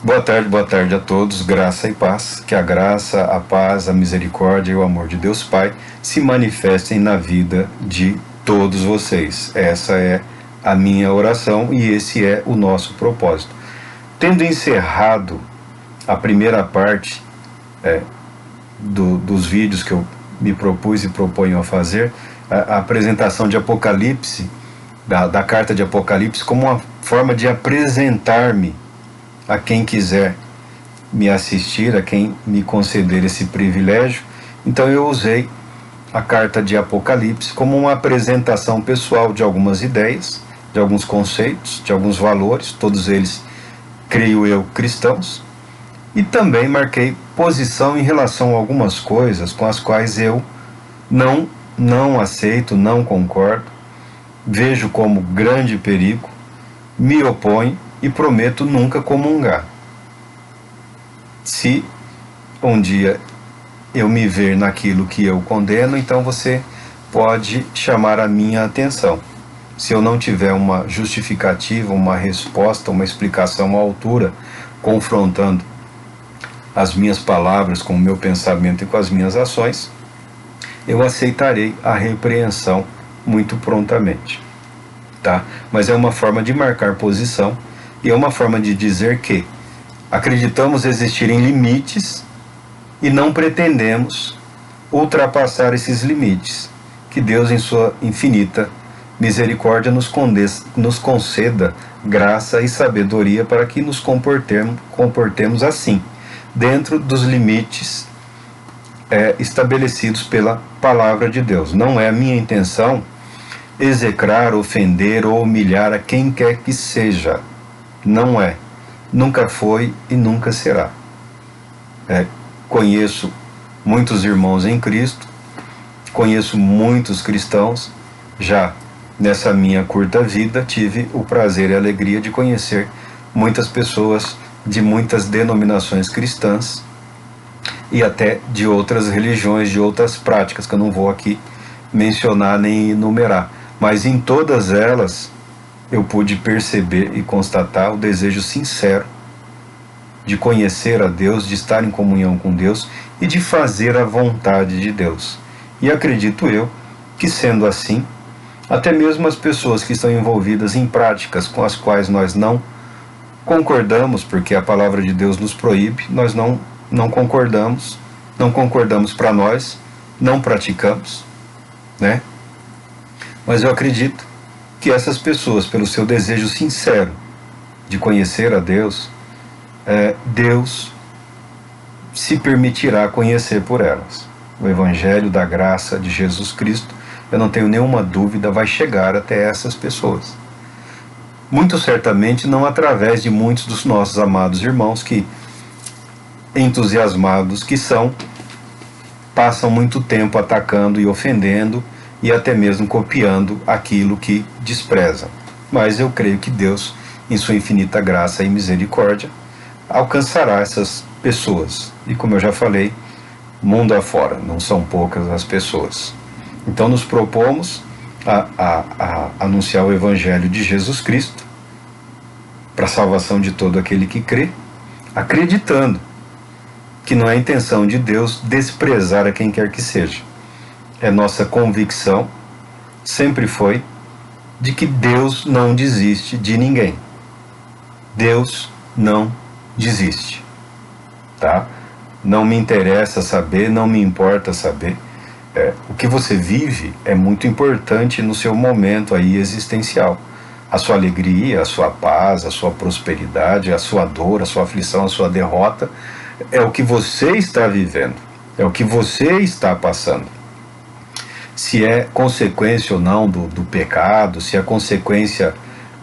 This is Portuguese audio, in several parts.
Boa tarde a todos, graça e paz. Que a graça, a paz, a misericórdia e o amor de Deus Pai se manifestem na vida de todos vocês. Essa é a minha oração e esse é o nosso propósito. Tendo encerrado a primeira parte dos vídeos que eu me propus e proponho a fazer, a apresentação de Apocalipse, da carta de Apocalipse, como uma forma de apresentar-me a quem quiser me assistir, a quem me conceder esse privilégio. Então eu usei a carta de Apocalipse como uma apresentação pessoal de algumas ideias, de alguns conceitos, de alguns valores, todos eles, creio eu, cristãos, e também marquei posição em relação a algumas coisas com as quais eu não aceito, não concordo, vejo como grande perigo, me oponho e prometo nunca comungar. Se um dia eu me ver naquilo que eu condeno, então você pode chamar a minha atenção. Se eu não tiver uma justificativa, uma resposta, uma explicação à altura, confrontando as minhas palavras com o meu pensamento e com as minhas ações, eu aceitarei a repreensão muito prontamente. Tá? Mas é uma forma de marcar posição e é uma forma de dizer que acreditamos existirem limites e não pretendemos ultrapassar esses limites. Que Deus, em sua infinita misericórdia, nos conceda graça e sabedoria para que nos comportemos assim, dentro dos limites estabelecidos pela palavra de Deus. Não é a minha intenção execrar, ofender ou humilhar a quem quer que seja. Não é. Nunca foi e nunca será. Conheço muitos irmãos em Cristo, conheço muitos cristãos. Já nessa minha curta vida tive o prazer e a alegria de conhecer muitas pessoas de muitas denominações cristãs e até de outras religiões, de outras práticas que eu não vou aqui mencionar nem enumerar. Mas em todas elas eu pude perceber e constatar o desejo sincero de conhecer a Deus, de estar em comunhão com Deus e de fazer a vontade de Deus. E acredito eu que, sendo assim, até mesmo as pessoas que estão envolvidas em práticas com as quais nós não concordamos, porque a palavra de Deus nos proíbe, nós não concordamos para nós, não praticamos, né? Mas eu acredito que essas pessoas, pelo seu desejo sincero de conhecer a Deus, Deus se permitirá conhecer por elas. O Evangelho da graça de Jesus Cristo, eu não tenho nenhuma dúvida, vai chegar até essas pessoas. Muito certamente não através de muitos dos nossos amados irmãos que, entusiasmados que são, passam muito tempo atacando e ofendendo e até mesmo copiando aquilo que desprezam. Mas eu creio que Deus, em sua infinita graça e misericórdia, alcançará essas pessoas. E como eu já falei, mundo afora, não são poucas as pessoas. Então nos propomos a anunciar o Evangelho de Jesus Cristo para a salvação de todo aquele que crê, acreditando que não é a intenção de Deus desprezar a quem quer que seja. É nossa convicção, sempre foi, de que Deus não desiste de ninguém. Deus não desiste. Tá? Não me interessa saber, não me importa saber. O que você vive é muito importante no seu momento aí existencial. A sua alegria, a sua paz, a sua prosperidade, a sua dor, a sua aflição, a sua derrota, é o que você está vivendo, é o que você está passando. Se é consequência ou não do pecado, se é consequência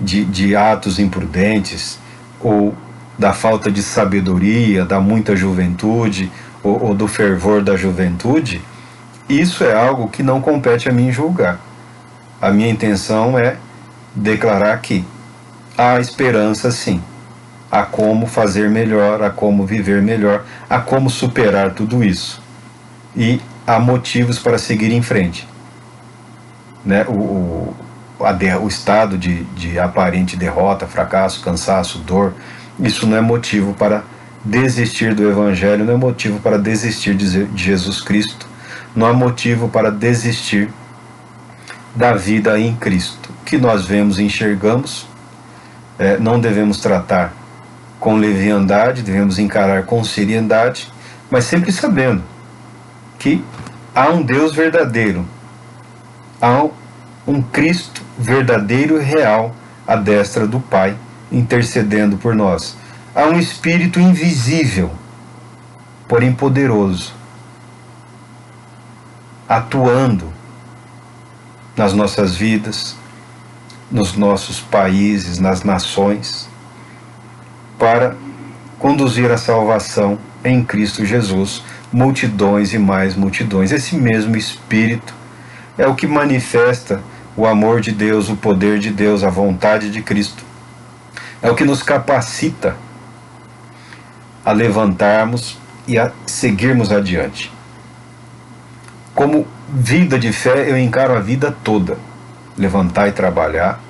de atos imprudentes, ou da falta de sabedoria, da muita juventude, ou do fervor da juventude, isso é algo que não compete a mim julgar. A minha intenção é declarar que há esperança sim, há como fazer melhor, há como viver melhor, há como superar tudo isso. E há motivos para seguir em frente. Né? O estado de aparente derrota, fracasso, cansaço, dor, isso não é motivo para desistir do Evangelho, não é motivo para desistir de Jesus Cristo, não há motivo para desistir da vida em Cristo. O que nós vemos e enxergamos, não devemos tratar com leviandade, devemos encarar com seriedade, mas sempre sabendo que há um Deus verdadeiro, há um Cristo verdadeiro e real à destra do Pai, intercedendo por nós. Há um Espírito invisível, porém poderoso, atuando nas nossas vidas, nos nossos países, nas nações, para conduzir a salvação em Cristo Jesus, multidões e mais multidões. Esse mesmo Espírito é o que manifesta o amor de Deus, o poder de Deus, a vontade de Cristo. É o que nos capacita a levantarmos e a seguirmos adiante. Como vida de fé, eu encaro a vida toda. Levantar e trabalhar,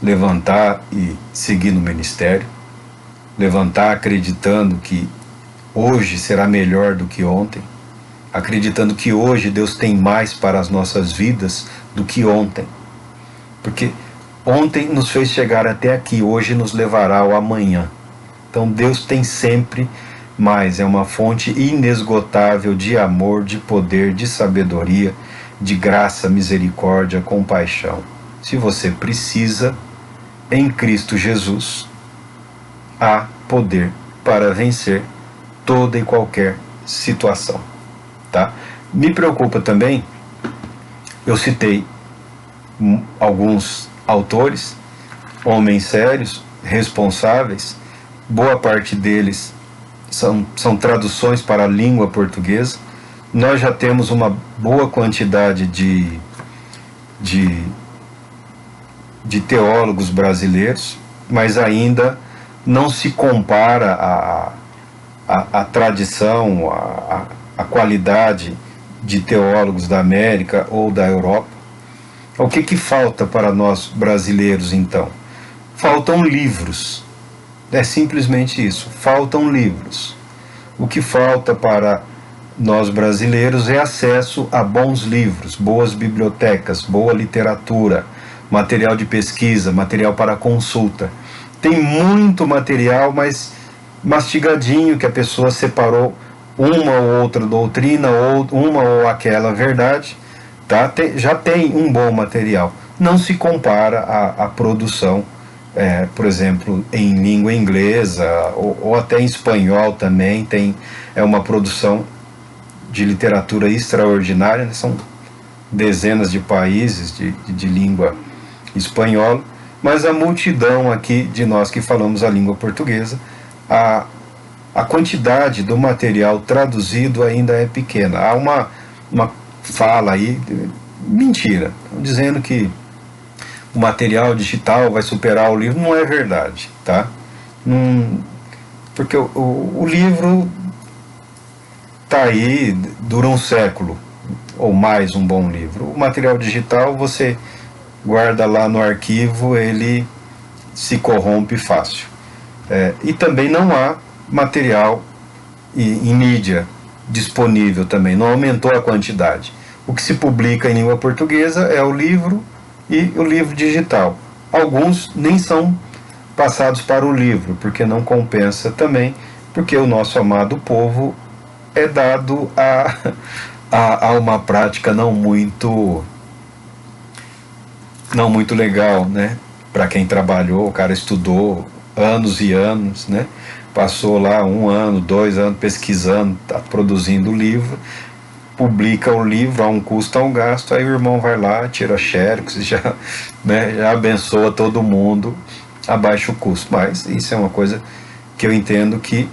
levantar e seguir no ministério, levantar acreditando que hoje será melhor do que ontem, acreditando que hoje Deus tem mais para as nossas vidas do que ontem, porque ontem nos fez chegar até aqui, hoje nos levará ao amanhã. Então Deus tem sempre mais, é uma fonte inesgotável de amor, de poder, de sabedoria, de graça, misericórdia, compaixão. Se você precisa, em Cristo Jesus, há poder para vencer toda e qualquer situação. Tá? Me preocupa também, eu citei alguns autores, homens sérios, responsáveis, boa parte deles são traduções para a língua portuguesa. Nós já temos uma boa quantidade de teólogos brasileiros, mas ainda não se compara a tradição, a qualidade de teólogos da América ou da Europa. O que falta para nós brasileiros, então? Faltam livros. É simplesmente isso, faltam livros. O que falta para nós brasileiros é acesso a bons livros, boas bibliotecas, boa literatura, material de pesquisa, material para consulta. Tem muito material, mas mastigadinho, que a pessoa separou uma ou outra doutrina, ou uma ou aquela verdade, tá? Já tem um bom material. Não se compara à produção, por exemplo, em língua inglesa, ou até em espanhol também, é uma produção de literatura extraordinária, né? São dezenas de países de língua espanhola, mas a multidão aqui de nós que falamos a língua portuguesa, a quantidade do material traduzido ainda é pequena. Há uma fala aí, mentira, dizendo que o material digital vai superar o livro. Não é verdade, tá? Porque o livro está aí, dura um século, ou mais um bom livro. O material digital você guarda lá no arquivo, ele se corrompe fácil. E também não há material em mídia disponível também, não aumentou a quantidade. O que se publica em língua portuguesa é o livro e o livro digital. Alguns nem são passados para o livro, porque não compensa também, porque o nosso amado povo é dado a uma prática não muito legal, né? Para quem trabalhou, o cara estudou anos e anos, né? Passou lá 1 ano, 2 anos pesquisando, tá produzindo livro, publica o livro a um custo, a um gasto, aí o irmão vai lá, tira xerox, já abençoa todo mundo, abaixa o custo. Mas isso é uma coisa que eu entendo que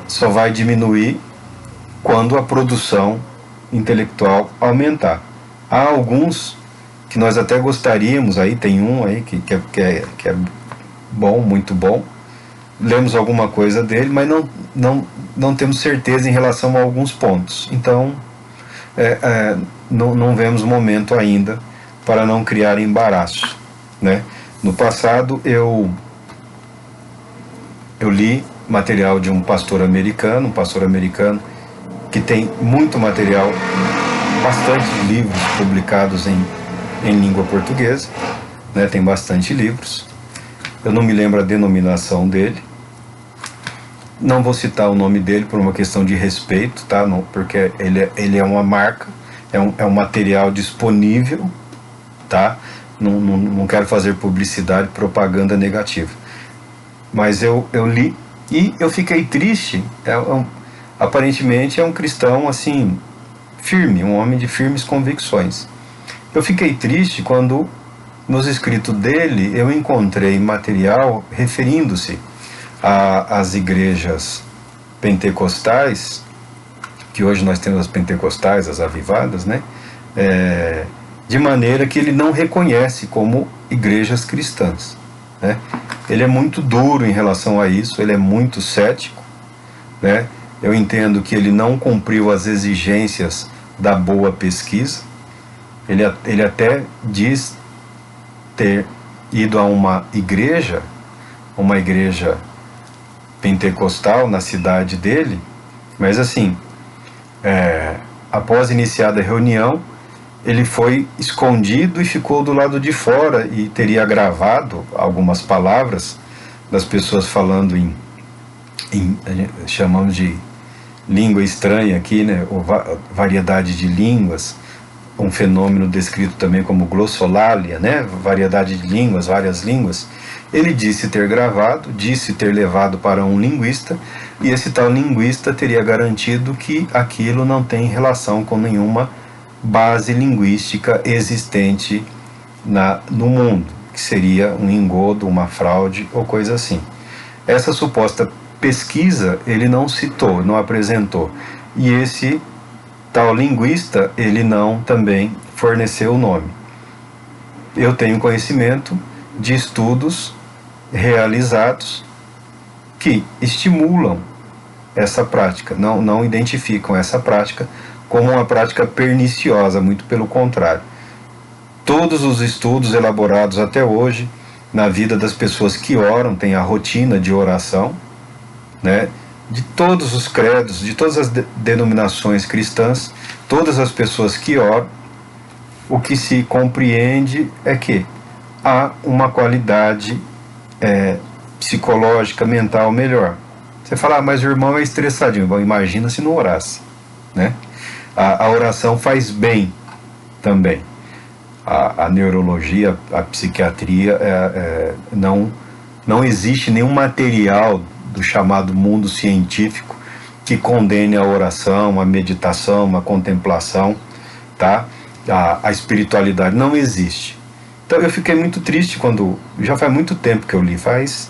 só vai diminuir quando a produção intelectual aumentar. Há alguns que nós até gostaríamos, aí tem um aí que é bom, muito bom, lemos alguma coisa dele, mas não temos certeza em relação a alguns pontos. Então não vemos momento ainda para não criar embaraço, né? No passado eu Eu li material de um pastor americano que tem muito material, bastante livros publicados em língua portuguesa, né? Tem bastante livros. Eu não me lembro a denominação dele. Não vou citar o nome dele por uma questão de respeito, tá? Não, porque ele é uma marca, é um material disponível, tá? Não quero fazer publicidade, propaganda negativa. Mas eu li e eu fiquei triste. Aparentemente é um cristão assim, firme, um homem de firmes convicções. Eu fiquei triste quando nos escritos dele eu encontrei material referindo-se às igrejas pentecostais, que hoje nós temos as pentecostais, as avivadas, né? De maneira que ele não reconhece como igrejas cristãs, né? Ele é muito duro em relação a isso, ele é muito cético, né? Eu entendo que ele não cumpriu as exigências da boa pesquisa. Ele até diz ter ido a uma igreja pentecostal na cidade dele, mas assim, após iniciada a reunião, ele foi escondido e ficou do lado de fora e teria gravado algumas palavras das pessoas falando chamamos de língua estranha aqui, né? Ou variedade de línguas, um fenômeno descrito também como glossolalia, né? Variedade de línguas, várias línguas. Ele disse ter gravado, disse ter levado para um linguista, e esse tal linguista teria garantido que aquilo não tem relação com nenhuma base linguística existente no mundo, que seria um engodo, uma fraude ou coisa assim. Essa suposta pesquisa ele não citou, não apresentou, e esse tal linguista ele não também forneceu o nome. Eu tenho conhecimento de estudos realizados que estimulam essa prática, não identificam essa prática como uma prática perniciosa, muito pelo contrário. Todos os estudos elaborados até hoje na vida das pessoas que oram, tem a rotina de oração, né? De todos os credos, de todas as denominações cristãs, todas as pessoas que oram, o que se compreende é que há uma qualidade psicológica, mental melhor. Você fala, mas o irmão é estressadinho. Bom, imagina se não orasse, né? A oração faz bem também. A neurologia, a psiquiatria, não existe nenhum material do chamado mundo científico que condene a oração, a meditação, a contemplação, tá? A espiritualidade não existe. Então eu fiquei muito triste quando, já faz muito tempo que eu li, faz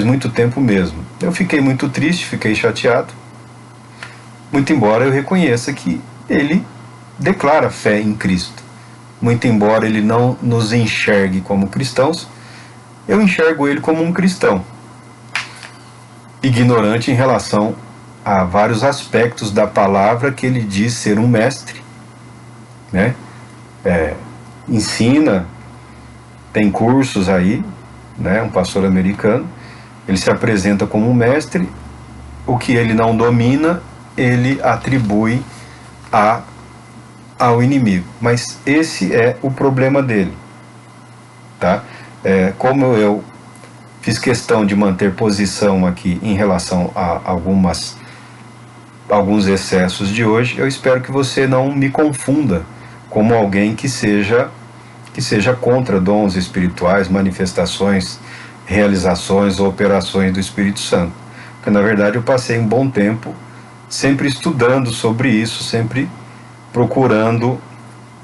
muito tempo mesmo. Eu fiquei muito triste, fiquei chateado, muito embora eu reconheça que ele declara fé em Cristo, muito embora ele não nos enxergue como cristãos, eu enxergo ele como um cristão, ignorante em relação a vários aspectos da palavra que ele diz ser um mestre, né? Ensina, tem cursos aí, né? Um pastor americano, ele se apresenta como um mestre, o que ele não domina, ele atribui ao inimigo, mas esse é o problema dele, tá? Como eu fiz questão de manter posição aqui em relação a alguns excessos de hoje, eu espero que você não me confunda como alguém que seja contra dons espirituais, manifestações, realizações ou operações do Espírito Santo. Porque na verdade eu passei um bom tempo sempre estudando sobre isso, sempre procurando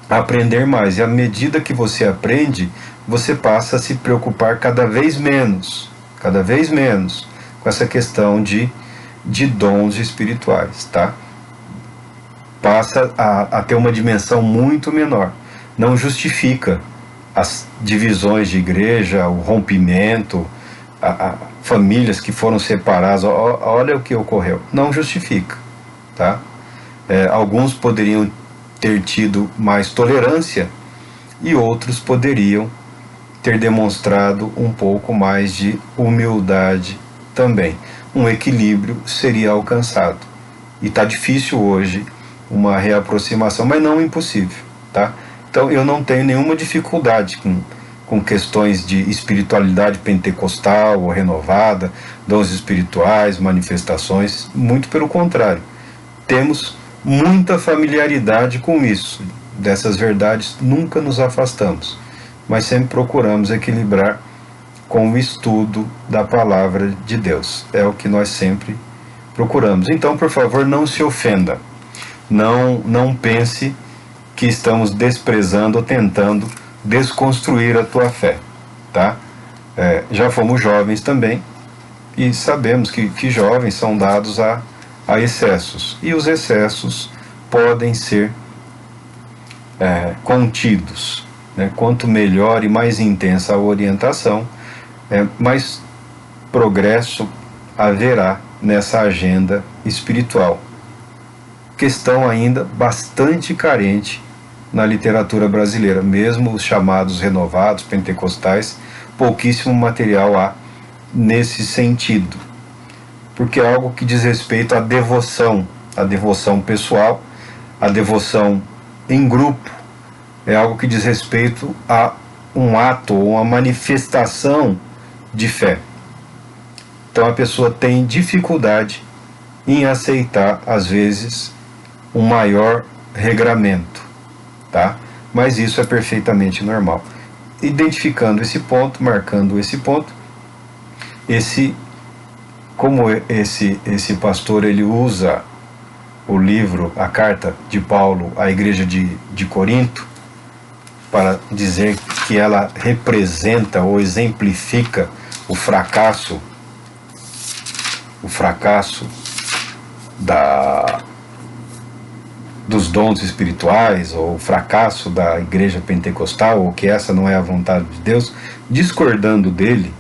aprender mais. E à medida que você aprende, você passa a se preocupar cada vez menos com essa questão de dons espirituais, tá? Passa a ter uma dimensão muito menor. Não justifica as divisões de igreja, o rompimento, famílias que foram separadas, olha o que ocorreu. Não justifica, tá? Alguns poderiam ter tido mais tolerância e outros poderiam ter demonstrado um pouco mais de humildade também. Um equilíbrio seria alcançado. E está difícil hoje uma reaproximação, mas não impossível, tá? Então eu não tenho nenhuma dificuldade com questões de espiritualidade pentecostal ou renovada, dons espirituais, manifestações, muito pelo contrário. Temos muita familiaridade com isso. Dessas verdades nunca nos afastamos, mas sempre procuramos equilibrar com o estudo da palavra de Deus. É o que nós sempre procuramos. Então, por favor, não se ofenda. Não pense que estamos desprezando ou tentando desconstruir a tua fé, tá? Já fomos jovens também e sabemos que jovens são dados a excessos, e os excessos podem ser contidos, né? Quanto melhor e mais intensa a orientação, mais progresso haverá nessa agenda espiritual. Questão ainda bastante carente na literatura brasileira, mesmo os chamados renovados, pentecostais, pouquíssimo material há nesse sentido, porque é algo que diz respeito à devoção pessoal, a devoção em grupo, é algo que diz respeito a um ato ou uma manifestação de fé. Então a pessoa tem dificuldade em aceitar, às vezes, um maior regramento, tá? Mas isso é perfeitamente normal. Identificando esse ponto, marcando esse ponto, como esse pastor ele usa o livro, a carta de Paulo à igreja de Corinto, para dizer que ela representa ou exemplifica o fracasso dos dons espirituais, ou o fracasso da igreja pentecostal, ou que essa não é a vontade de Deus, discordando dele,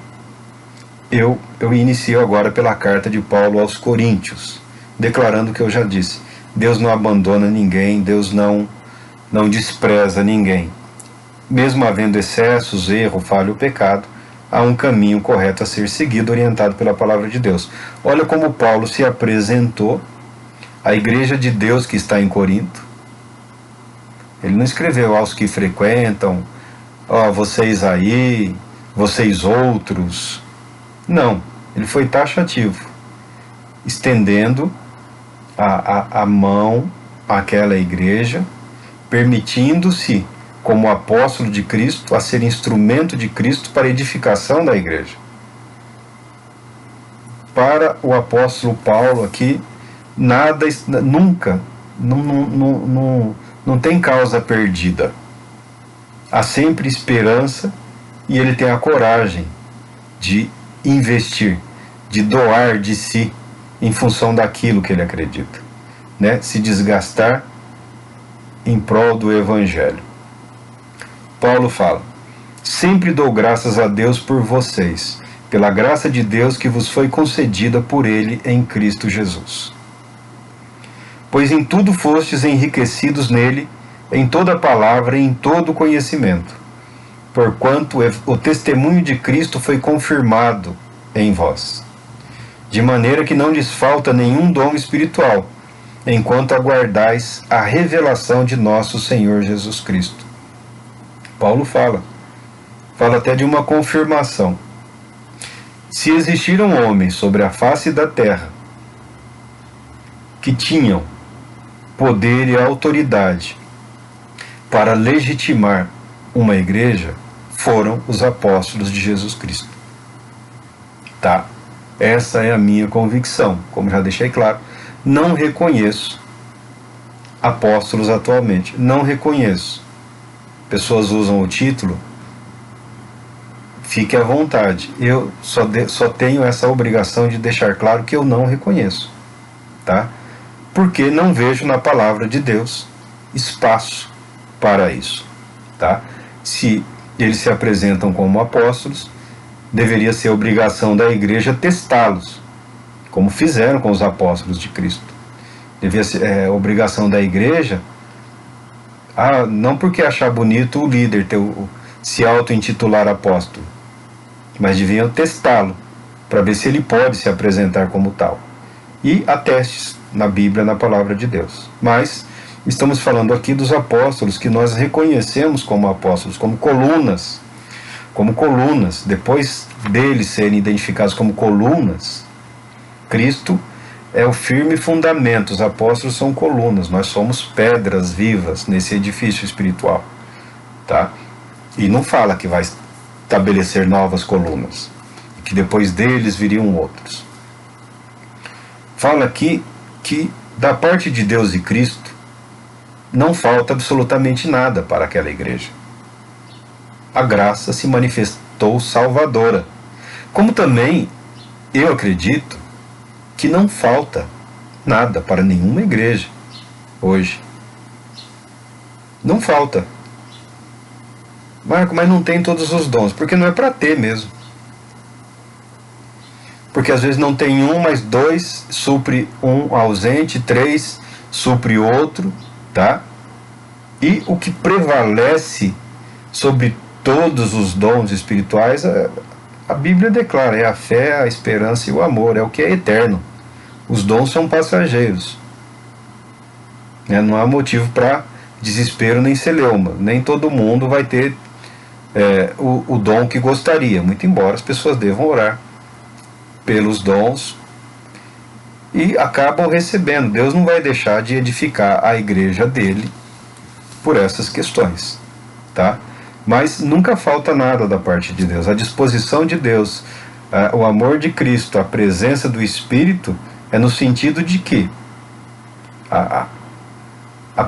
eu inicio agora pela carta de Paulo aos Coríntios, declarando o que eu já disse: Deus não abandona ninguém, Deus não despreza ninguém. Mesmo havendo excessos, erro, falha ou pecado, há um caminho correto a ser seguido, orientado pela palavra de Deus. Olha como Paulo se apresentou à igreja de Deus que está em Corinto. Ele não escreveu aos que frequentam, vocês aí, vocês outros. Não, ele foi taxativo, estendendo a mão àquela igreja, permitindo-se, como apóstolo de Cristo, a ser instrumento de Cristo para a edificação da igreja. Para o apóstolo Paulo aqui, nunca, não tem causa perdida. Há sempre esperança, e ele tem a coragem de investir, de doar de si em função daquilo que ele acredita, né? Se desgastar em prol do Evangelho. Paulo fala: sempre dou graças a Deus por vocês, pela graça de Deus que vos foi concedida por Ele em Cristo Jesus. Pois em tudo fostes enriquecidos nele, em toda palavra e em todo conhecimento, porquanto o testemunho de Cristo foi confirmado em vós, de maneira que não lhes falta nenhum dom espiritual, enquanto aguardais a revelação de nosso Senhor Jesus Cristo. Paulo fala até de uma confirmação. Se existiram homens sobre a face da terra que tinham poder e autoridade para legitimar uma igreja, foram os apóstolos de Jesus Cristo. Tá? Essa é a minha convicção. Como já deixei claro, não reconheço apóstolos atualmente. Não reconheço. Pessoas usam o título, fique à vontade. Eu só tenho essa obrigação de deixar claro que eu não reconheço, tá? Porque não vejo na palavra de Deus espaço para isso, tá? Se eles se apresentam como apóstolos, deveria ser obrigação da igreja testá-los, como fizeram com os apóstolos de Cristo. Devia ser obrigação da igreja, não porque achar bonito o líder se auto-intitular apóstolo, mas deviam testá-lo para ver se ele pode se apresentar como tal. E há testes na Bíblia, na palavra de Deus. Mas estamos falando aqui dos apóstolos que nós reconhecemos como apóstolos, como colunas. Depois deles serem identificados como colunas, Cristo é o firme fundamento, os apóstolos são colunas, nós somos pedras vivas nesse edifício espiritual, tá? E não fala que vai estabelecer novas colunas, que depois deles viriam outros. Fala aqui que da parte de Deus e Cristo não falta absolutamente nada para aquela igreja. A graça se manifestou salvadora. Como também eu acredito que não falta nada para nenhuma igreja hoje. Não falta. Marco, mas não tem todos os dons, porque não é para ter mesmo. Porque às vezes não tem um, mas dois supre um ausente, três supre outro, tá? E o que prevalece sobre todos os dons espirituais, a Bíblia declara, é a fé, a esperança e o amor, é o que é eterno. Os dons são passageiros. Não há motivo para desespero nem celeuma. Nem todo mundo vai ter o dom que gostaria, muito embora as pessoas devam orar pelos dons e acabam recebendo. Deus não vai deixar de edificar a igreja dele por essas questões, tá? Mas nunca falta nada da parte de Deus. A disposição de Deus, o amor de Cristo, a presença do Espírito, é no sentido de que a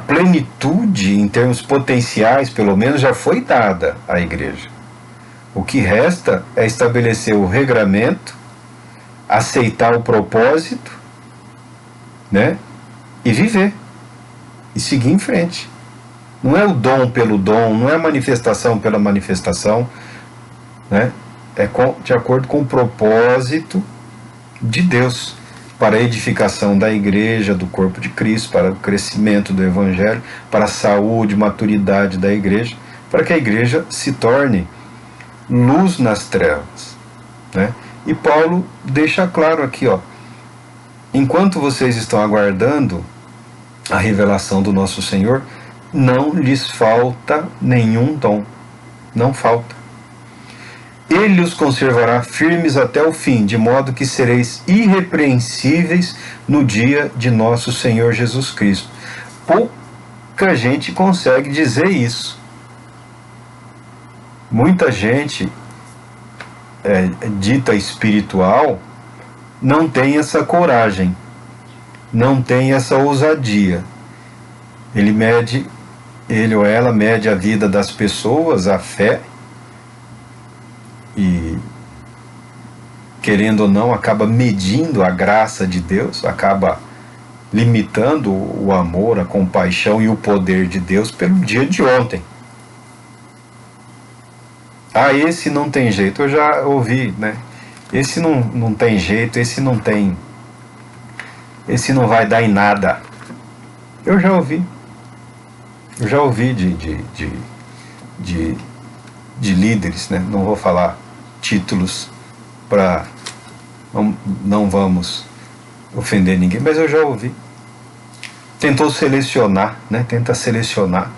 plenitude, em termos potenciais, pelo menos, já foi dada à igreja. O que resta é estabelecer o regramento, aceitar o propósito, né? E viver. E seguir em frente. Não é o dom pelo dom, não é a manifestação pela manifestação, né? É de acordo com o propósito de Deus para a edificação da igreja, do corpo de Cristo, para o crescimento do Evangelho, para a saúde, maturidade da igreja, para que a igreja se torne luz nas trevas, né? E Paulo deixa claro aqui, ó, enquanto vocês estão aguardando a revelação do nosso Senhor, não lhes falta nenhum dom. Não falta. Ele os conservará firmes até o fim, de modo que sereis irrepreensíveis no dia de nosso Senhor Jesus Cristo. Pouca gente consegue dizer isso. Muita gente dita espiritual não tem essa coragem, não tem essa ousadia. Ele ou ela mede a vida das pessoas, a fé, e, querendo ou não, acaba medindo a graça de Deus, acaba limitando o amor, a compaixão e o poder de Deus pelo dia de ontem. Esse não tem jeito, eu já ouvi, né? Esse não tem jeito, esse não vai dar em nada. Eu já ouvi de líderes, né? Não vou falar títulos para não vamos ofender ninguém, mas eu já ouvi. Tentou selecionar, né? Tenta selecionar,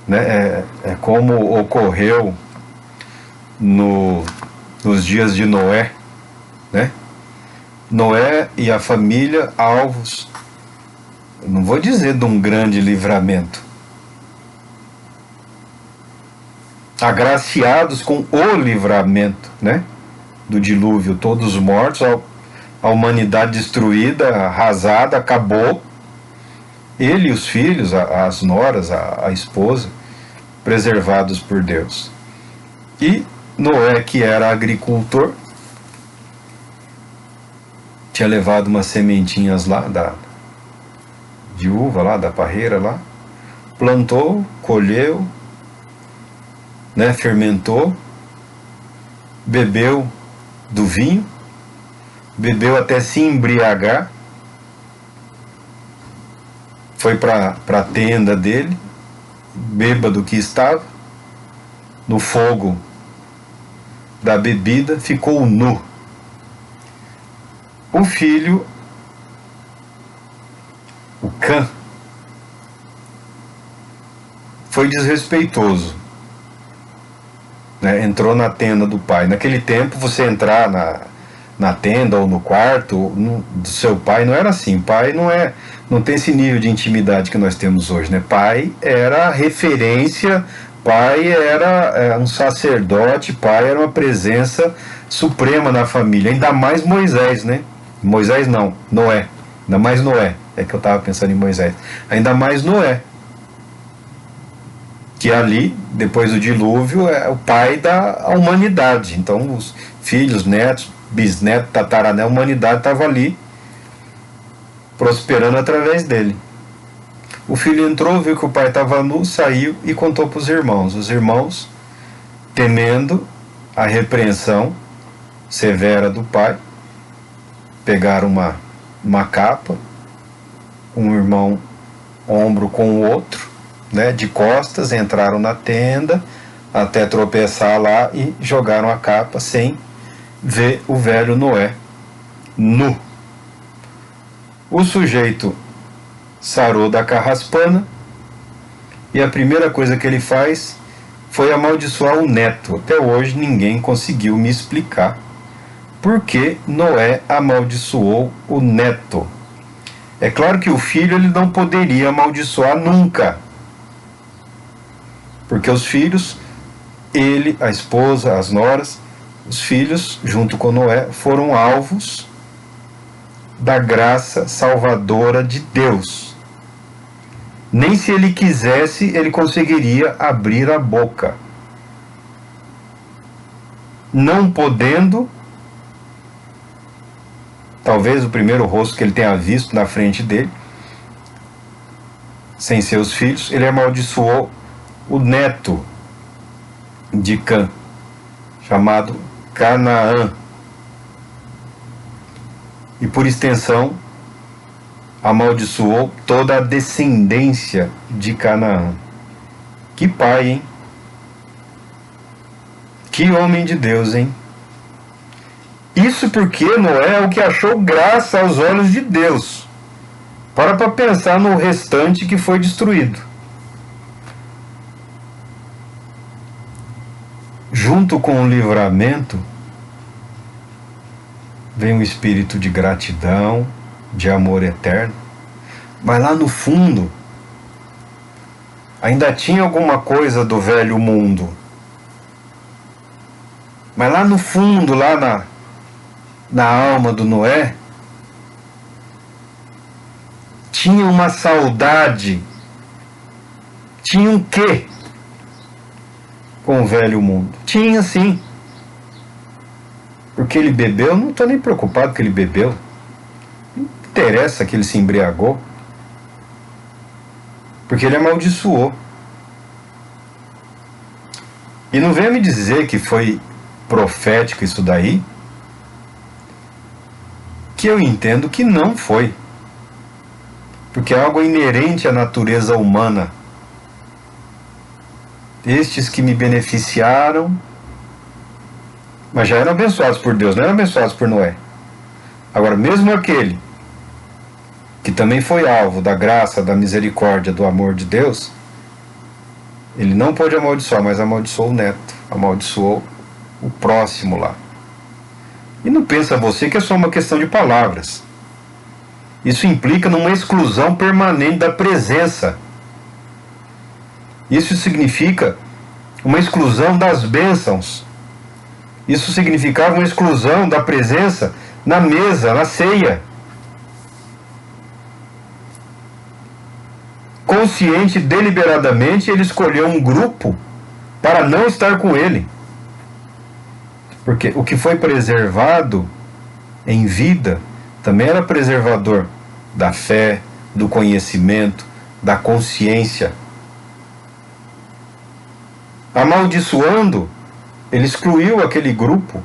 né? É como ocorreu nos dias de Noé, né? Noé e a família alvos, não vou dizer de um grande livramento, agraciados com o livramento, né? Do dilúvio, todos mortos, a humanidade destruída, arrasada, acabou. Ele e os filhos, as noras, a esposa, preservados por Deus. E Noé, que era agricultor, tinha levado umas sementinhas lá de uva, lá da parreira lá, plantou, colheu, né, fermentou, bebeu do vinho, bebeu até se embriagar, foi para a tenda dele, bêbado que estava, no fogo da bebida, ficou nu, O filho, o Cã, foi desrespeitoso, né? Entrou na tenda do pai. Naquele tempo, você entrar na tenda ou no quarto do seu pai não era assim. Pai não tem esse nível de intimidade que nós temos hoje, né? Pai era referência, pai era um sacerdote, pai era uma presença suprema na família. Ainda mais Moisés, né? Moisés não, Noé. Ainda mais Noé. É que eu estava pensando em Moisés. Ainda mais Noé, que ali, depois do dilúvio, é o pai da humanidade. Então, os filhos, netos, bisnetos, tatarané, a humanidade estava ali, prosperando através dele. O filho entrou, viu que o pai estava nu, saiu e contou para os irmãos. Os irmãos, temendo a repreensão severa do pai, pegaram uma capa, um irmão ombro com o outro, né, de costas, entraram na tenda até tropeçar lá e jogaram a capa sem ver o velho Noé nu. O sujeito sarou da carraspana e a primeira coisa que ele faz foi amaldiçoar o neto. Até hoje ninguém conseguiu me explicar por que Noé amaldiçoou o neto. É claro que o filho ele não poderia amaldiçoar nunca, porque os filhos, ele, a esposa, as noras, os filhos, junto com Noé, foram alvos da graça salvadora de Deus. Nem se ele quisesse, ele conseguiria abrir a boca. Não podendo, talvez o primeiro rosto que ele tenha visto na frente dele, sem seus filhos, ele amaldiçoou o neto de Cã, chamado Canaã. E por extensão, amaldiçoou toda a descendência de Canaã. Que pai, hein? Que homem de Deus, hein? Isso porque Noé é o que achou graça aos olhos de Deus. Para pensar no restante que foi destruído. Junto com o livramento, vem um espírito de gratidão, de amor eterno. Mas lá no fundo, ainda tinha alguma coisa do velho mundo. Mas lá no fundo, lá na alma do Noé, tinha uma saudade, tinha um quê com o velho mundo? Tinha sim. Porque ele bebeu, não estou nem preocupado que ele bebeu. Não interessa que ele se embriagou. Porque ele amaldiçoou. E não venha me dizer que foi profético isso daí, que eu entendo que não foi. Porque é algo inerente à natureza humana. Estes que me beneficiaram, mas já eram abençoados por Deus, não eram abençoados por Noé. Agora, mesmo aquele que também foi alvo da graça, da misericórdia, do amor de Deus, ele não pôde amaldiçoar, mas amaldiçoou o neto, amaldiçoou o próximo lá. E não pensa você que é só uma questão de palavras. Isso implica numa exclusão permanente da presença. Isso significa uma exclusão das bênçãos. Isso significava uma exclusão da presença na mesa, na ceia. Consciente, deliberadamente, ele escolheu um grupo para não estar com ele. Porque o que foi preservado em vida também era preservador da fé, do conhecimento, da consciência. Amaldiçoando, ele excluiu aquele grupo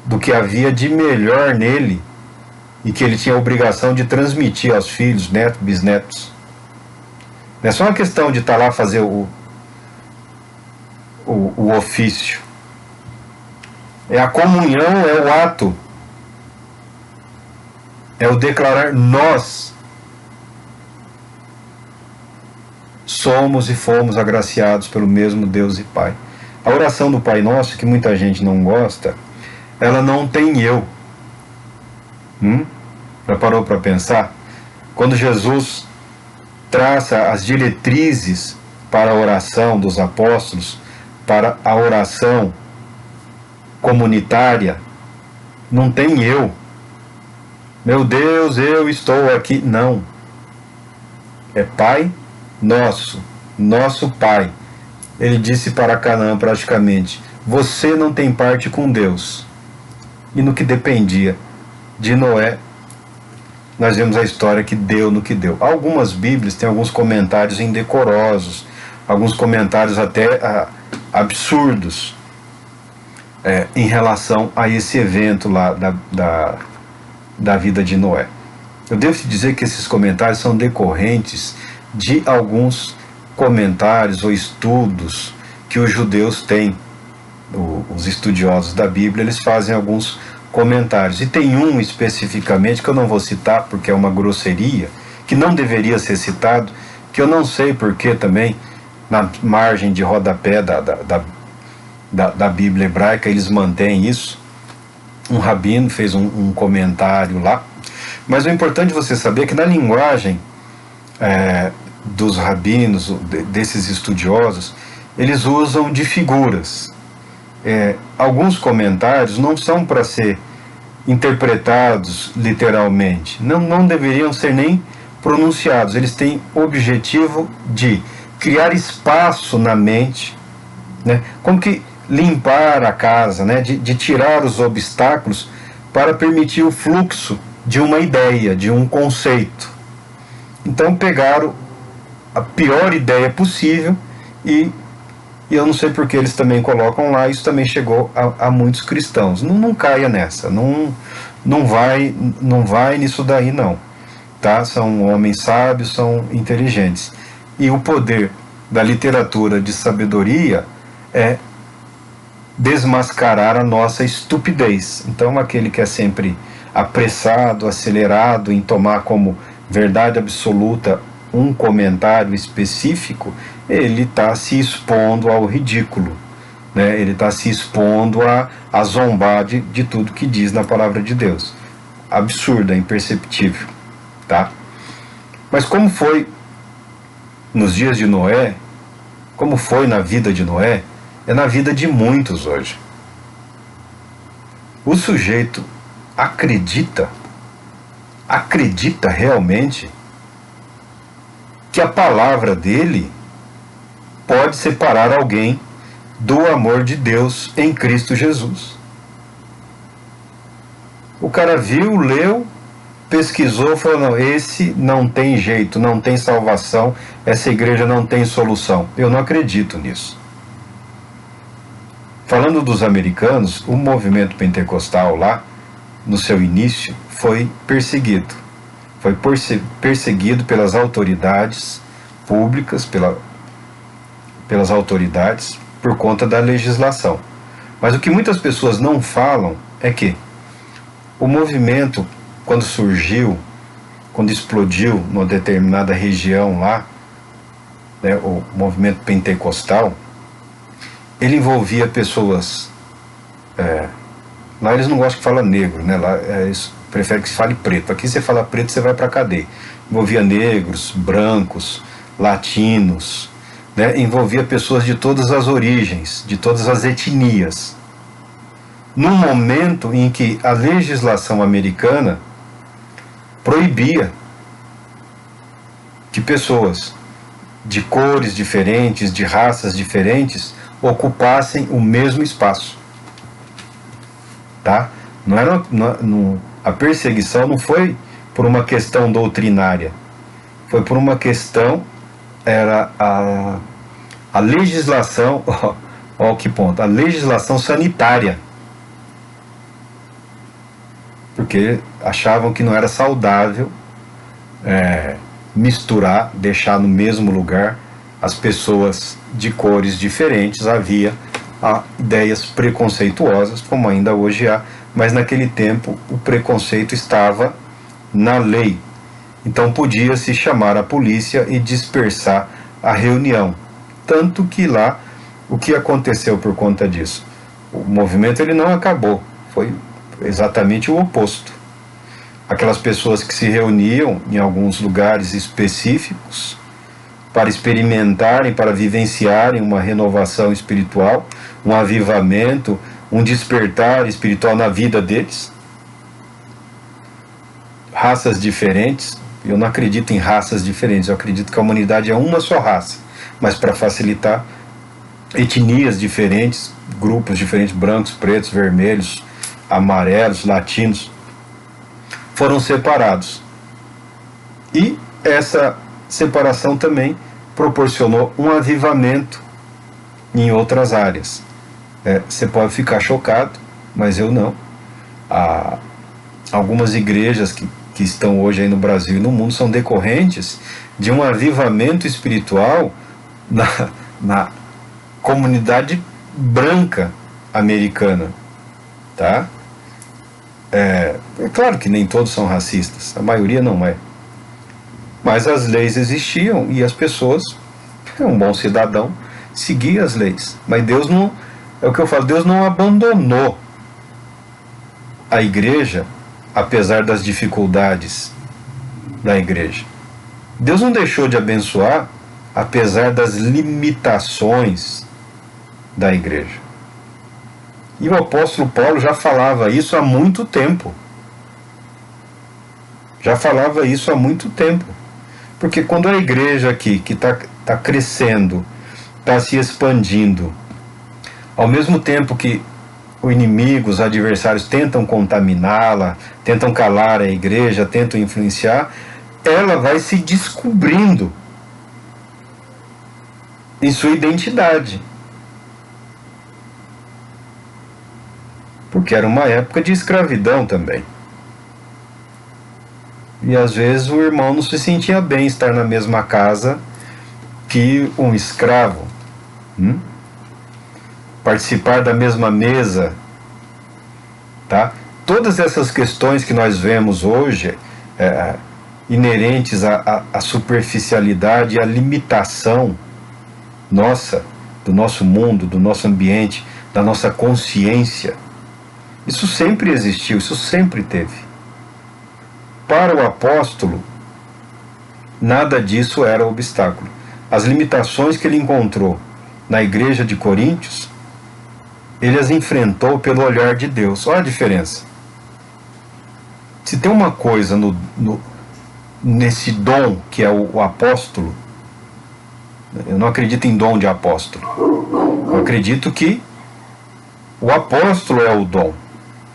do que havia de melhor nele e que ele tinha a obrigação de transmitir aos filhos, netos, bisnetos. Não é só uma questão de estar lá fazer o ofício. É a comunhão, é o ato. É o declarar: nós somos e fomos agraciados pelo mesmo Deus e Pai. A oração do Pai Nosso, que muita gente não gosta, ela não tem eu. Já parou para pensar? Quando Jesus traça as diretrizes para a oração dos apóstolos, para a oração comunitária, não tem eu. Meu Deus, eu estou aqui. Não. É Pai Nosso, nosso Pai. Ele disse para Canaã praticamente: você não tem parte com Deus. E no que dependia de Noé, nós vemos a história que deu no que deu. Algumas Bíblias têm alguns comentários indecorosos, alguns comentários até absurdos em relação a esse evento lá da vida de Noé. Eu devo te dizer que esses comentários são decorrentes de alguns comentários ou estudos que os judeus têm. Os estudiosos da Bíblia, eles fazem alguns comentários, e tem um especificamente que eu não vou citar porque é uma grosseria, que não deveria ser citado, que eu não sei porque também na margem de rodapé da Bíblia hebraica eles mantêm isso. Um rabino fez um comentário lá, mas o importante você saber é que na linguagem dos rabinos, desses estudiosos, eles usam de figuras. Alguns comentários não são para ser interpretados literalmente, não deveriam ser nem pronunciados. Eles têm o objetivo de criar espaço na mente, né? Como que limpar a casa, né? de tirar os obstáculos para permitir o fluxo de uma ideia, de um conceito. Então pegaram a pior ideia possível e eu não sei porque eles também colocam lá. Isso também chegou a muitos cristãos. Não caia nessa, não vai nisso daí não, tá? São homens sábios, são inteligentes, e o poder da literatura de sabedoria é desmascarar a nossa estupidez. Então aquele que é sempre apressado, acelerado em tomar como verdade absoluta um comentário específico, ele está se expondo ao ridículo, né? Ele está se expondo a zombar de tudo que diz na palavra de Deus. Absurdo, é imperceptível, tá? Mas como foi nos dias de Noé, como foi na vida de Noé, é na vida de muitos hoje. O sujeito acredita realmente que a palavra dele pode separar alguém do amor de Deus em Cristo Jesus. O cara viu, leu, pesquisou, falou: não, esse não tem jeito, não tem salvação, essa igreja não tem solução. Eu não acredito nisso. Falando dos americanos, o movimento pentecostal lá, no seu início, foi perseguido. Foi perseguido pelas autoridades públicas, pelas autoridades, por conta da legislação. Mas o que muitas pessoas não falam é que o movimento, quando surgiu, quando explodiu numa determinada região lá, né, o movimento pentecostal, ele envolvia pessoas... lá eles não gostam que fala negro, né? Lá eles preferem que se fale preto. Aqui você fala preto, você vai para a cadeia. Envolvia negros, brancos, latinos, né? Envolvia pessoas de todas as origens, de todas as etnias. Num momento em que a legislação americana proibia que pessoas de cores diferentes, de raças diferentes, ocupassem o mesmo espaço. Tá? A perseguição não foi por uma questão doutrinária, foi por uma questão, era a legislação, ó que ponto, a legislação sanitária, porque achavam que não era saudável misturar, deixar no mesmo lugar as pessoas de cores diferentes. Havia ideias preconceituosas, como ainda hoje há, mas naquele tempo o preconceito estava na lei. Então podia-se chamar a polícia e dispersar a reunião. Tanto que lá, o que aconteceu por conta disso? O movimento ele não acabou, foi exatamente o oposto. Aquelas pessoas que se reuniam em alguns lugares específicos para experimentarem, para vivenciarem uma renovação espiritual, um avivamento, um despertar espiritual na vida deles. Raças diferentes, eu não acredito em raças diferentes, eu acredito que a humanidade é uma só raça, mas para facilitar, etnias diferentes, grupos diferentes, brancos, pretos, vermelhos, amarelos, latinos, foram separados. E essa separação também proporcionou um avivamento em outras áreas. Você pode ficar chocado, mas eu não. Algumas igrejas que estão hoje aí no Brasil e no mundo são decorrentes de um avivamento espiritual na comunidade branca americana, tá? É claro que nem todos são racistas, a maioria não é. Mas as leis existiam e as pessoas, um bom cidadão, seguia as leis. Mas Deus não, é o que eu falo, Deus não abandonou a igreja, apesar das dificuldades da igreja. Deus não deixou de abençoar, apesar das limitações da igreja. E o apóstolo Paulo já falava isso há muito tempo. Já falava isso há muito tempo. Porque quando a igreja aqui, que está crescendo, está se expandindo, ao mesmo tempo que o inimigo, os adversários tentam contaminá-la, tentam calar a igreja, tentam influenciar, ela vai se descobrindo em sua identidade. Porque era uma época de escravidão também. E às vezes o irmão não se sentia bem estar na mesma casa que um escravo. Participar da mesma mesa. Tá? Todas essas questões que nós vemos hoje, inerentes à superficialidade e à limitação nossa, do nosso mundo, do nosso ambiente, da nossa consciência, isso sempre existiu, isso sempre teve. Para o apóstolo, nada disso era obstáculo. As limitações que ele encontrou na igreja de Coríntios, ele as enfrentou pelo olhar de Deus. Olha a diferença. Se tem uma coisa nesse dom que é o apóstolo, eu não acredito em dom de apóstolo. Eu acredito que o apóstolo é o dom.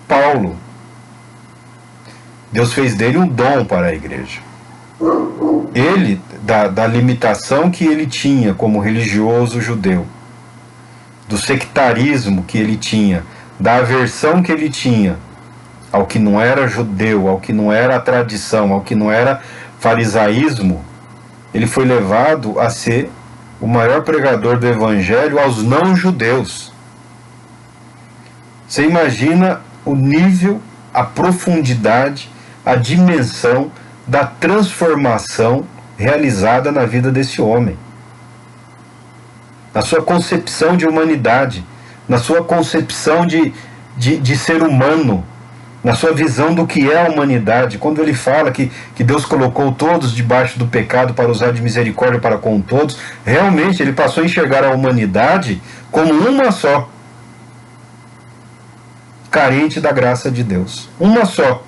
Paulo, Deus fez dele um dom para a igreja. Ele, da limitação que ele tinha como religioso judeu, do sectarismo que ele tinha, da aversão que ele tinha ao que não era judeu, ao que não era a tradição, ao que não era farisaísmo, ele foi levado a ser o maior pregador do evangelho aos não-judeus. Você imagina o nível, a profundidade, a dimensão da transformação realizada na vida desse homem, na sua concepção de humanidade, na sua concepção de ser humano, na sua visão do que é a humanidade. Quando ele fala que Deus colocou todos debaixo do pecado para usar de misericórdia para com todos, realmente ele passou a enxergar a humanidade como uma só, carente da graça de Deus, uma só,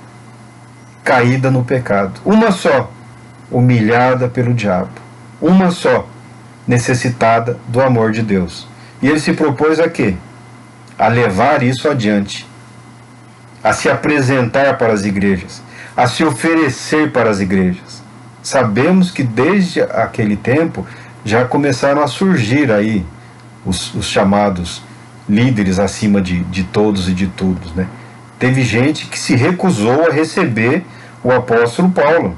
caída no pecado, uma só, humilhada pelo diabo, uma só, necessitada do amor de Deus. E ele se propôs a quê? A levar isso adiante, a se apresentar para as igrejas, a se oferecer para as igrejas. Sabemos que desde aquele tempo já começaram a surgir aí os chamados líderes acima de todos e de todos, né? Teve gente que se recusou a receber o apóstolo Paulo.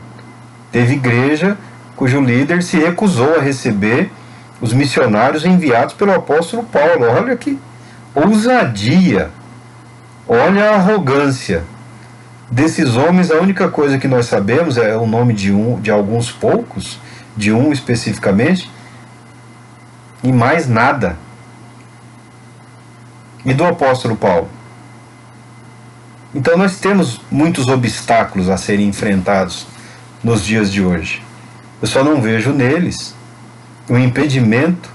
Teve igreja cujo líder se recusou a receber os missionários enviados pelo apóstolo Paulo. Olha que ousadia, olha a arrogância Desses homens, a única coisa que nós sabemos é o nome de alguns poucos, de um especificamente, e mais nada. E do apóstolo Paulo? Então nós temos muitos obstáculos a serem enfrentados nos dias de hoje. Eu só não vejo neles um impedimento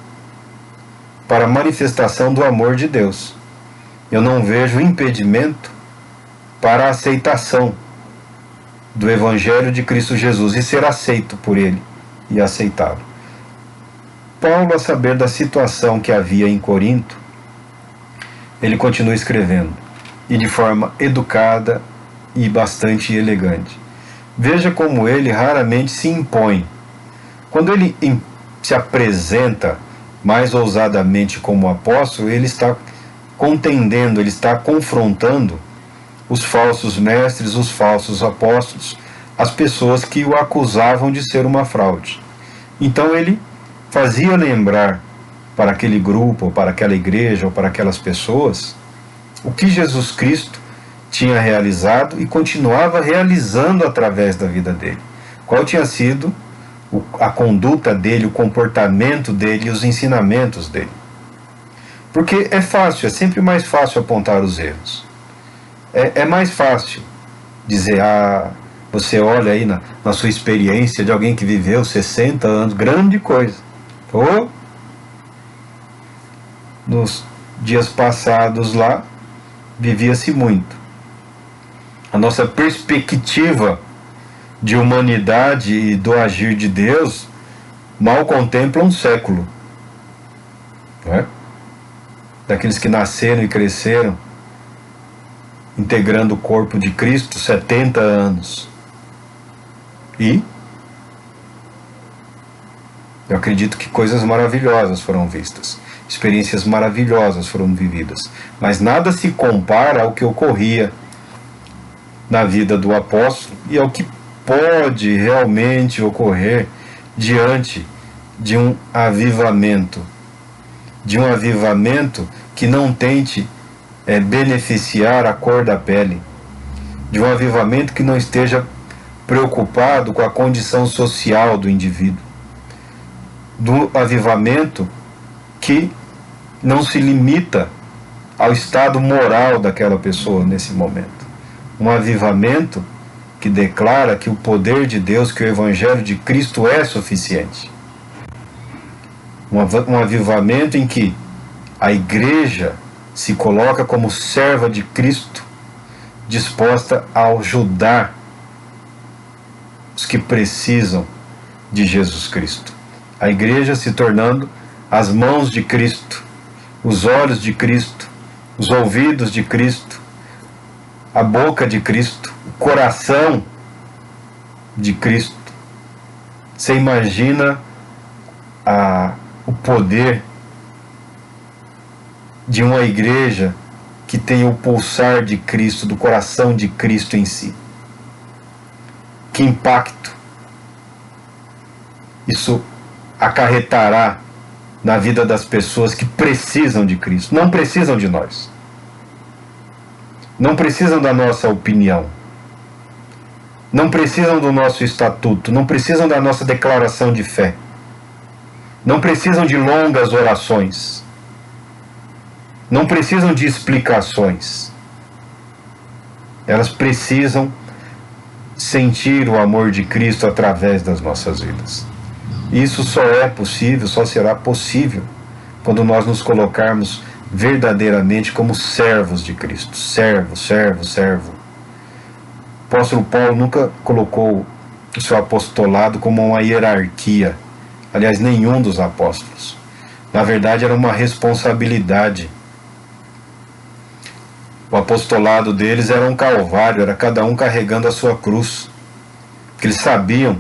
para a manifestação do amor de Deus. Eu não vejo impedimento para a aceitação do Evangelho de Cristo Jesus e ser aceito por Ele e aceitá-lo. Paulo, a saber da situação que havia em Corinto, ele continua escrevendo, e de forma educada e bastante elegante. Veja como ele raramente se impõe. Quando ele se apresenta mais ousadamente como apóstolo, ele está contendendo, ele está confrontando os falsos mestres, os falsos apóstolos, as pessoas que o acusavam de ser uma fraude. Então ele fazia lembrar para aquele grupo, ou para aquela igreja, ou para aquelas pessoas, o que Jesus Cristo tinha realizado e continuava realizando através da vida dele. Qual tinha sido a conduta dele, o comportamento dele e os ensinamentos dele. Porque é fácil, é sempre mais fácil apontar os erros. É mais fácil dizer, você olha aí na sua experiência de alguém que viveu 60 anos, grande coisa. Ou nos dias passados lá, vivia-se muito. A nossa perspectiva de humanidade e do agir de Deus mal contempla um século. Não é? Daqueles que nasceram e cresceram integrando o corpo de Cristo 70 anos. E eu acredito que coisas maravilhosas foram vistas, experiências maravilhosas foram vividas, mas nada se compara ao que ocorria na vida do apóstolo e ao que pode realmente ocorrer diante de um avivamento que não tente beneficiar a cor da pele, de um avivamento que não esteja preocupado com a condição social do indivíduo, do avivamento que não se limita ao estado moral daquela pessoa nesse momento. Um avivamento que declara que o poder de Deus, que o Evangelho de Cristo é suficiente. Um avivamento em que a igreja se coloca como serva de Cristo, disposta a ajudar os que precisam de Jesus Cristo. A igreja se tornando as mãos de Cristo, os olhos de Cristo, os ouvidos de Cristo, a boca de Cristo, o coração de Cristo. Você imagina o poder de uma igreja que tem o pulsar de Cristo, do coração de Cristo em si. Que impacto isso acarretará na vida das pessoas que precisam de Cristo, não precisam de nós, não precisam da nossa opinião, não precisam do nosso estatuto, não precisam da nossa declaração de fé, não precisam de longas orações, não precisam de explicações. Elas precisam sentir o amor de Cristo através das nossas vidas. Isso só é possível, só será possível quando nós nos colocarmos verdadeiramente como servos de Cristo. Servo, servo, servo. O apóstolo Paulo nunca colocou o seu apostolado como uma hierarquia. Aliás, nenhum dos apóstolos. Na verdade, era uma responsabilidade. O apostolado deles era um calvário, era cada um carregando a sua cruz. Porque eles sabiam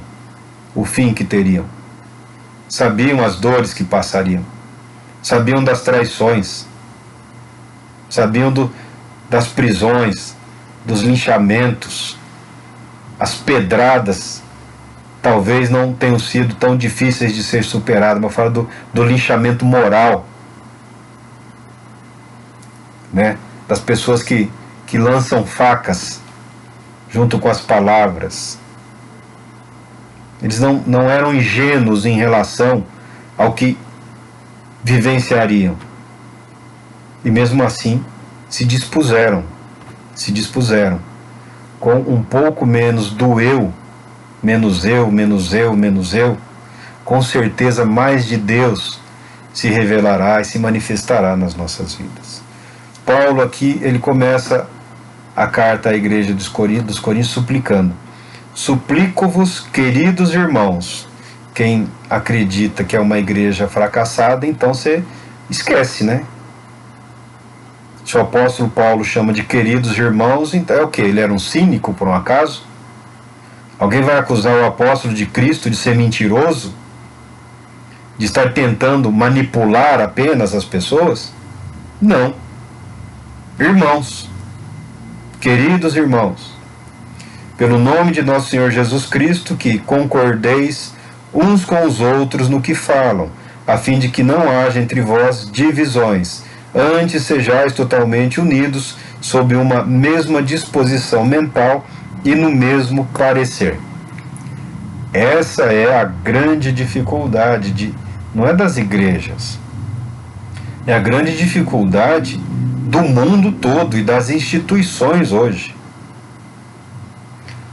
o fim que teriam. Sabiam as dores que passariam. Sabiam das traições. Sabiam das prisões, dos linchamentos. As pedradas talvez não tenham sido tão difíceis de ser superadas, mas eu falo do linchamento moral, né? Das pessoas que lançam facas junto com as palavras. Eles não eram ingênuos em relação ao que vivenciariam. E mesmo assim se dispuseram, com um pouco menos do eu, menos eu, menos eu, menos eu, com certeza mais de Deus se revelará e se manifestará nas nossas vidas. Paulo aqui, ele começa a carta à igreja dos Coríntios suplicando: suplico-vos, queridos irmãos. Quem acredita que é uma igreja fracassada, então você esquece, né? Se o apóstolo Paulo chama de queridos irmãos, então é o quê? Ele era um cínico, por um acaso? Alguém vai acusar o apóstolo de Cristo de ser mentiroso? De estar tentando manipular apenas as pessoas? Não. Irmãos, queridos irmãos, pelo nome de nosso Senhor Jesus Cristo, que concordeis uns com os outros no que falam, a fim de que não haja entre vós divisões, antes sejais totalmente unidos sob uma mesma disposição mental e no mesmo parecer. Essa é a grande dificuldade não é das igrejas, é a grande dificuldade do mundo todo e das instituições hoje.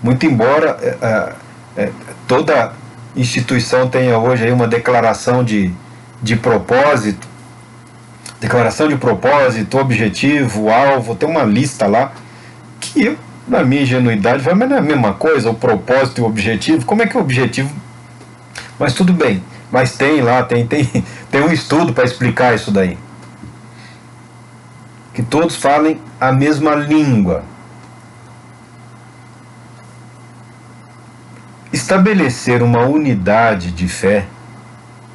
Muito embora toda instituição tenha hoje aí uma declaração de propósito, objetivo, alvo, tem uma lista lá, que eu, na minha ingenuidade, falo, mas não é a mesma coisa, o propósito e o objetivo? Como é que é o objetivo? Mas tudo bem, mas tem lá, tem um estudo para explicar isso daí. Que todos falem a mesma língua. Estabelecer uma unidade de fé,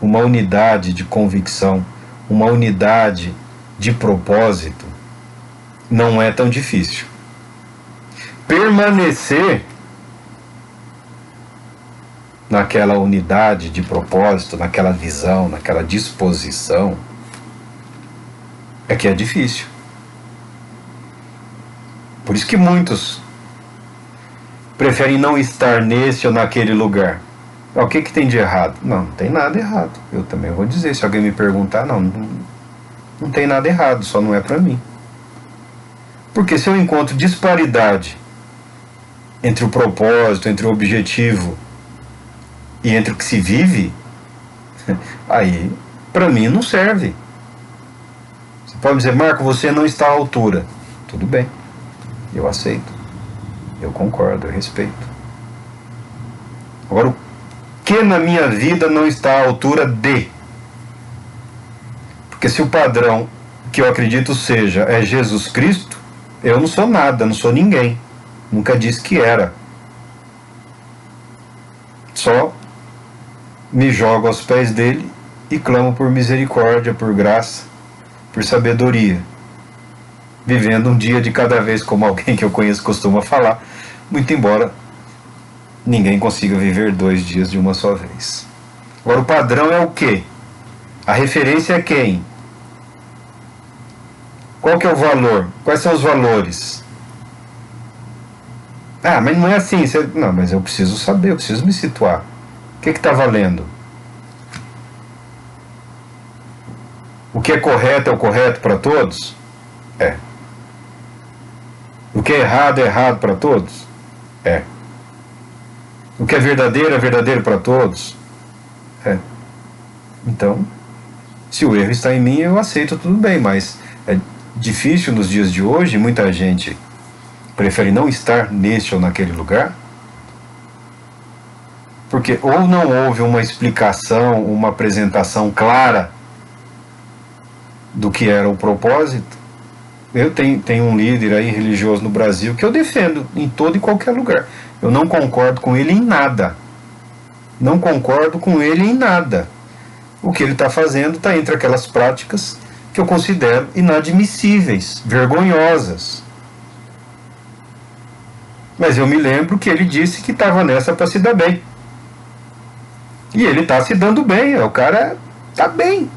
uma unidade de convicção, uma unidade de propósito, não é tão difícil. Permanecer naquela unidade de propósito, naquela visão, naquela disposição, é que é difícil. Por isso que muitos preferem não estar nesse ou naquele lugar. O que tem de errado? Não tem nada errado. Eu também vou dizer, se alguém me perguntar, não tem nada errado, só não é para mim. Porque se eu encontro disparidade entre o propósito, entre o objetivo e entre o que se vive, aí para mim não serve. Você pode dizer, Marco, você não está à altura. Tudo bem, eu aceito, eu concordo, eu respeito. Agora, o que na minha vida não está à altura de? Porque se o padrão que eu acredito seja é Jesus Cristo, eu não sou nada, não sou ninguém. Nunca disse que era. Só me jogo aos pés dele e clamo por misericórdia, por graça, por sabedoria. Vivendo um dia de cada vez, como alguém que eu conheço costuma falar, muito embora ninguém consiga viver 2 dias de uma só vez. Agora, o padrão é o quê? A referência é quem? Qual que é o valor? Quais são os valores? Ah, mas não é assim. Não, mas eu preciso saber, eu preciso me situar. O que está valendo? O que é correto para todos? É. O que é errado para todos? É. O que é verdadeiro para todos? É. Então, se o erro está em mim, eu aceito, tudo bem, mas é difícil nos dias de hoje, muita gente prefere não estar neste ou naquele lugar, porque ou não houve uma explicação, uma apresentação clara do que era o propósito. Eu tenho um líder aí religioso no Brasil que eu defendo em todo e qualquer lugar. Eu não concordo com ele em nada. Não concordo com ele em nada. O que ele está fazendo está entre aquelas práticas que eu considero inadmissíveis, vergonhosas. Mas eu me lembro que ele disse que estava nessa para se dar bem. E ele está se dando bem, o cara está bem.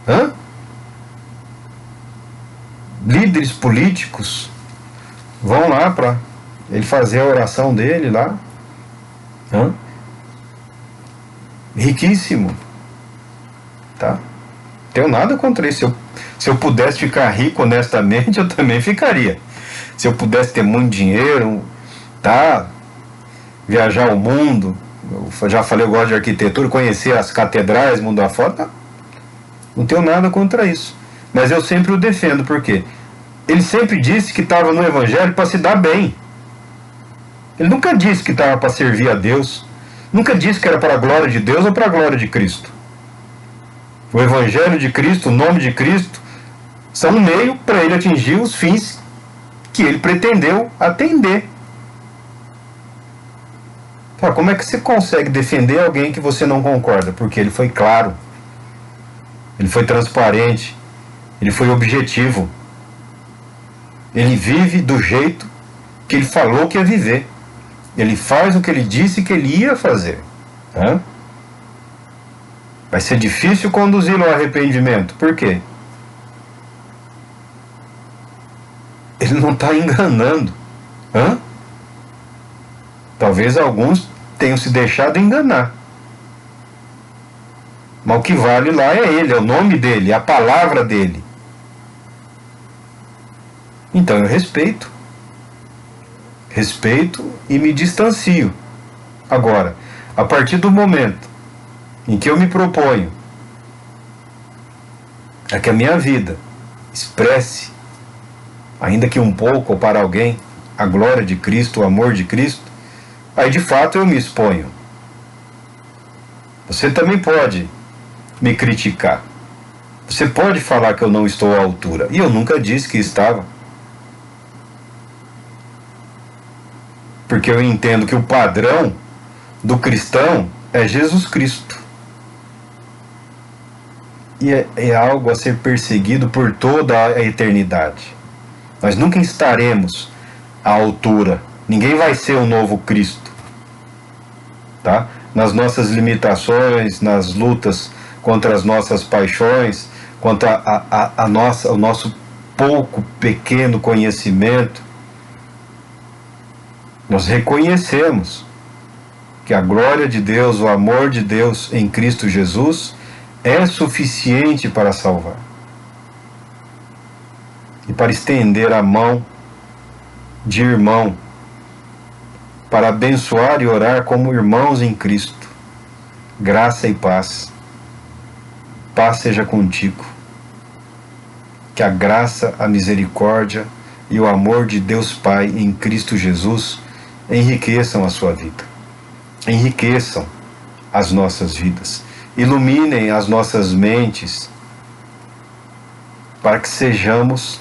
Hã? Líderes políticos vão lá para ele fazer a oração dele lá. Hã? Riquíssimo. Tá? Tenho nada contra isso. Se eu pudesse ficar rico honestamente, eu também ficaria. Se eu pudesse ter muito dinheiro, tá? Viajar o mundo, eu já falei, eu gosto de arquitetura, conhecer as catedrais, mundo afora, tá? Não tenho nada contra isso. Mas eu sempre o defendo, porque ele sempre disse que estava no Evangelho para se dar bem. Ele nunca disse que estava para servir a Deus. Nunca disse que era para a glória de Deus ou para a glória de Cristo. O Evangelho de Cristo, o nome de Cristo, são um meio para ele atingir os fins que ele pretendeu atender. Como é que você consegue defender alguém que você não concorda? Porque ele foi claro, ele foi transparente, ele foi objetivo. Ele vive do jeito que ele falou que ia viver. Ele faz o que ele disse que ele ia fazer. Hã? Vai ser difícil conduzi-lo ao arrependimento. Por quê? Ele não está enganando. Hã? Talvez alguns tenham se deixado enganar. Mas o que vale lá é ele, é o nome dele, é a palavra dele. Então eu respeito. Respeito e me distancio. Agora, a partir do momento em que eu me proponho a que a minha vida expresse, ainda que um pouco ou para alguém, a glória de Cristo, o amor de Cristo, aí de fato eu me exponho. Você também pode me criticar. Você pode falar que eu não estou à altura. E eu nunca disse que estava. Porque eu entendo que o padrão do cristão é Jesus Cristo. E é algo a ser perseguido por toda a eternidade. Nós nunca estaremos à altura. Ninguém vai ser o novo Cristo. Tá? Nas nossas limitações, nas lutas contra as nossas paixões, contra o nosso pouco, pequeno conhecimento, nós reconhecemos que a glória de Deus, o amor de Deus em Cristo Jesus é suficiente para salvar e para estender a mão de irmão, para abençoar e orar como irmãos em Cristo. Graça e paz. Paz seja contigo. Que a graça, a misericórdia e o amor de Deus Pai em Cristo Jesus enriqueçam a sua vida. Enriqueçam as nossas vidas. Iluminem as nossas mentes para que sejamos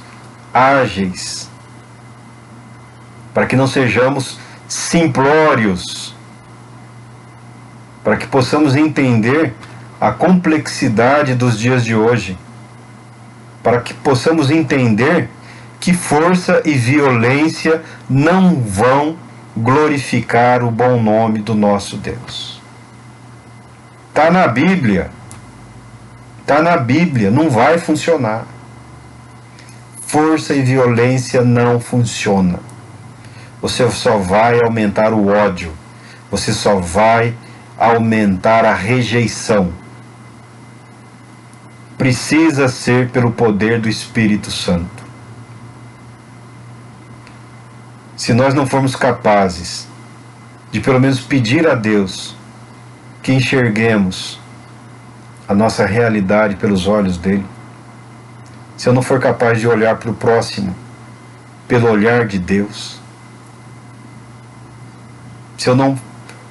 ágeis, para que não sejamos simplórios, para que possamos entender a complexidade dos dias de hoje, para que possamos entender que força e violência não vão glorificar o bom nome do nosso Deus. Está na Bíblia. Está na Bíblia, não vai funcionar. Força e violência não funcionam. Você só vai aumentar o ódio. Você só vai aumentar a rejeição. Precisa ser pelo poder do Espírito Santo. Se nós não formos capazes de pelo menos pedir a Deus que enxerguemos a nossa realidade pelos olhos dele, se eu não for capaz de olhar para o próximo pelo olhar de Deus, se eu não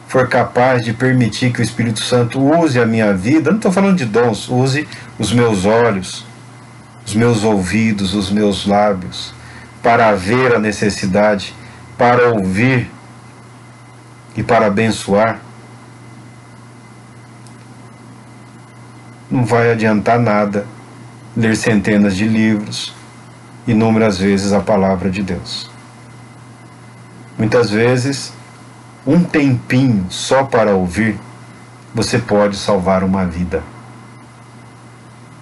for capaz de permitir que o Espírito Santo use a minha vida, não estou falando de dons, use os meus olhos, os meus ouvidos, os meus lábios, para ver a necessidade, para ouvir e para abençoar, não vai adiantar nada ler centenas de livros, inúmeras vezes a palavra de Deus. Muitas vezes, um tempinho só para ouvir, você pode salvar uma vida.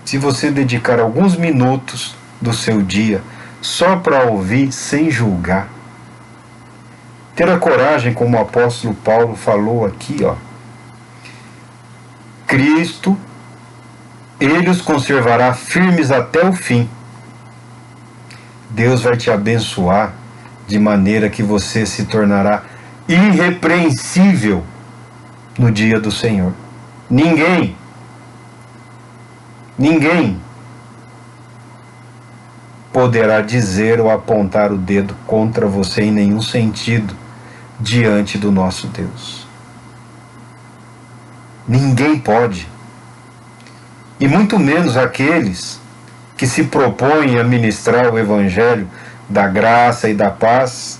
Se você dedicar alguns minutos do seu dia só para ouvir sem julgar, Ter a coragem, como o apóstolo Paulo falou aqui, ó. Cristo, Ele os conservará firmes até o fim. Deus vai te abençoar de maneira que você se tornará irrepreensível no dia do Senhor. Ninguém poderá dizer ou apontar o dedo contra você em nenhum sentido diante do nosso Deus. Ninguém pode. E muito menos aqueles que se propõem a ministrar o Evangelho da graça e da paz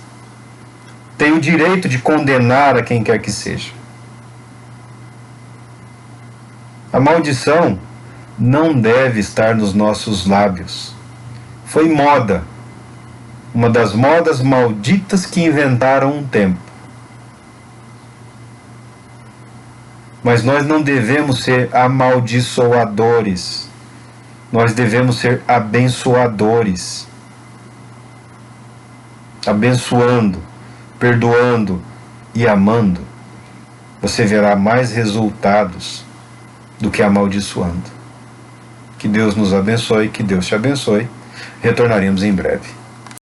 têm o direito de condenar a quem quer que seja. A maldição não deve estar nos nossos lábios. Foi moda, uma das modas malditas que inventaram um tempo. Mas nós não devemos ser amaldiçoadores. Nós devemos ser abençoadores. Abençoando, perdoando e amando, você verá mais resultados do que amaldiçoando. Que Deus nos abençoe, que Deus te abençoe. Retornaremos em breve.